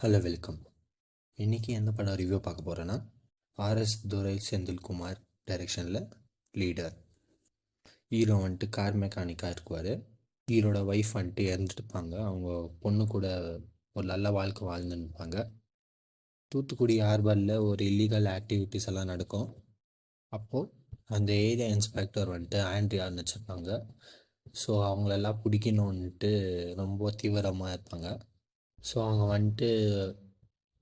Hello welcome. இன்றைக்கி எந்த படம் ரிவ்யூ பார்க்க போகிறேன்னா, ஆர்எஸ் துரை செந்தில்குமார் டைரெக்ஷனில் லீடர். ஹீரோ வந்துட்டு கார் மெக்கானிக்காக இருக்குவார். ஹீரோட ஒய்ஃப் வந்துட்டு இறந்துட்டுப்பாங்க. அவங்க பொண்ணு கூட ஒரு நல்ல வாழ்க்கை வாழ்ந்துருப்பாங்க. தூத்துக்குடி ஹார்பரில் ஒரு இல்லீகல் ஆக்டிவிட்டீஸ் எல்லாம் நடக்கும். அப்போது அந்த ஏரியா இன்ஸ்பெக்டர் வந்துட்டு ஆண்ட்ரியா நினச்சிருப்பாங்க. ஸோ அவங்களெல்லாம் பிடிக்கணுன்ட்டு ரொம்ப தீவிரமாக இருப்பாங்க. ஸோ அவங்க வந்துட்டு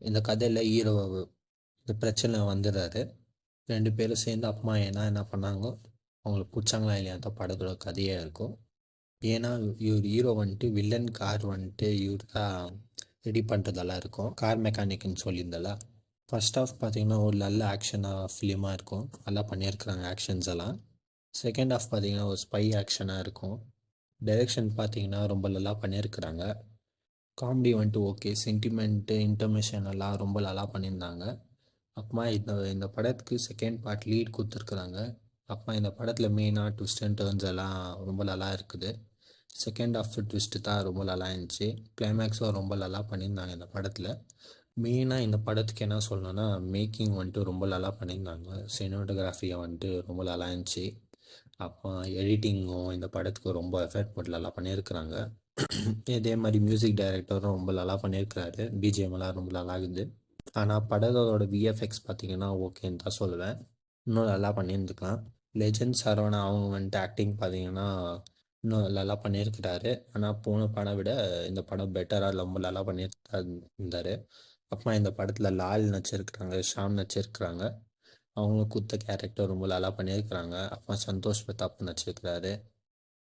இந்த கதையில் ஹீரோ இந்த பிரச்சனை வந்துடுறாரு. 2 பேரும் சேர்ந்து அப்பா என்ன பண்ணாங்க, அவங்களுக்கு பிடிச்சாங்களா இல்லையா அந்த படத்தோட கதையாக இருக்கும். ஏன்னா இவர் ஹீரோ வந்துட்டு வில்லன் கார் வந்துட்டு இவர் தான் ரெடி பண்ணுறதெல்லாம் இருக்கும். கார் மெக்கானிக்னு சொல்லியிருந்தால ஃபர்ஸ்ட் ஆஃப் பார்த்தீங்கன்னா ஒரு நல்ல ஆக்ஷனாக ஃபிலிமாக இருக்கும். நல்லா பண்ணியிருக்கிறாங்க ஆக்ஷன்ஸ் எல்லாம். செகண்ட் ஆஃப் பார்த்தீங்கன்னா ஒரு ஸ்பை ஆக்ஷனாக இருக்கும். டைரெக்ஷன் பார்த்தீங்கன்னா ரொம்ப நல்லா பண்ணியிருக்கிறாங்க. காமெடி வந்துட்டு ஓகே, சென்டிமெண்ட்டு இன்டர்மிஷன் எல்லாம் ரொம்ப நல்லா பண்ணியிருந்தாங்க. அப்புறமா இந்த இந்த படத்துக்கு செகண்ட் பார்ட் லீட் கொடுத்துருக்குறாங்க. அப்புறமா இந்த படத்தில் மெயினாக ட்விஸ்ட் அண்ட் டர்ன்ஸ் எல்லாம் ரொம்ப நல்லா இருக்குது. செகண்ட் ஆஃப் ட்விஸ்ட்டு தான் ரொம்ப நல்லா இருந்துச்சு. கிளைமேக்ஸும் ரொம்ப நல்லா பண்ணியிருந்தாங்க இந்த படத்தில். மெயினாக இந்த படத்துக்கு என்ன சொல்லணும்னா, மேக்கிங் வந்துட்டு ரொம்ப நல்லா பண்ணியிருந்தாங்க. சினிமாட்டோகிராஃபியை வந்துட்டு ரொம்ப நல்லா இருந்துச்சு. அப்புறம் எடிட்டிங்கும் இந்த படத்துக்கு ரொம்ப எஃபர்ட் போட்டு நல்லா பண்ணியிருக்கிறாங்க. இதே மாதிரி மியூசிக் டைரக்டரும் ரொம்ப நல்லா பண்ணியிருக்கிறாரு. பிஜிஎம் எல்லாம் ரொம்ப நல்லா இருக்குது. ஆனால் படத்தோட விஎஃப்எக்ஸ் பார்த்தீங்கன்னா ஓகேன்னு தான் சொல்லுவேன். இன்னும் நல்லா பண்ணியிருந்துக்கலாம். லெஜண்ட் சரவணா அவங்க வந்துட்டு ஆக்டிங் பார்த்தீங்கன்னா இன்னும் நல்லா பண்ணியிருக்கிறாரு. ஆனால் போன படம் விட இந்த படம் பெட்டராக ரொம்ப நல்லா பண்ணியிருந்தார். அப்புறமா இந்த படத்தில் லால் நடிச்சிருக்கிறாங்க, ஷாம் நடிச்சிருக்கிறாங்க. அவங்களும் கொடுத்த கேரக்டர் ரொம்ப நல்லா பண்ணியிருக்கிறாங்க. அப்புறம் சந்தோஷ் பிரதாப் நடிச்சிருக்கிறாரு.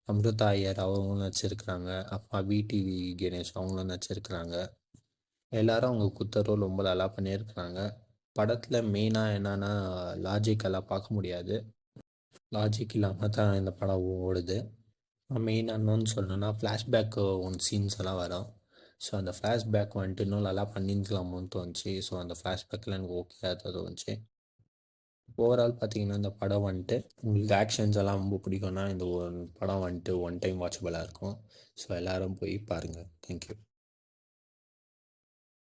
அமிர்தா ஐயர் அவங்களும் நடிச்சிருக்கிறாங்க. அப்புறம் விடிவி கணேஷ் அவங்களும் நடிச்சிருக்கிறாங்க. எல்லாரும் அவங்க கொடுத்த ரோல் ரொம்ப நல்லா பண்ணியிருக்கிறாங்க. படத்தில் மெயினாக என்னென்னா லாஜிக்கெல்லாம் பார்க்க முடியாது. லாஜிக் இல்லாமல் தான் இந்த படம் ஓடுது. மெயினாக என்னன்னு சொல்லணும்னா ஃப்ளாஷ்பேக்கு சீன்ஸ் எல்லாம் வரும். ஸோ அந்த ஃப்ளாஷ்பேக் வந்துட்டு இன்னும் நல்லா பண்ணியிருக்கலாமோன்னு தோணுச்சு. ஸோ அந்த ஃப்ளாஷ்பேக்கில் எனக்கு ஓகே தான் தோணுச்சு. ஓவரால் பார்த்தீங்கன்னா இந்த படம் வந்துட்டு உங்களுக்கு ஆக்ஷன்ஸ் எல்லாம் ரொம்ப பிடிக்கும்னா இந்த ஒரு படம் வந்துட்டு ஒன் டைம் வாட்சபிளாக இருக்கும். ஸோ எல்லோரும் போய் பாருங்கள். தேங்க்யூ.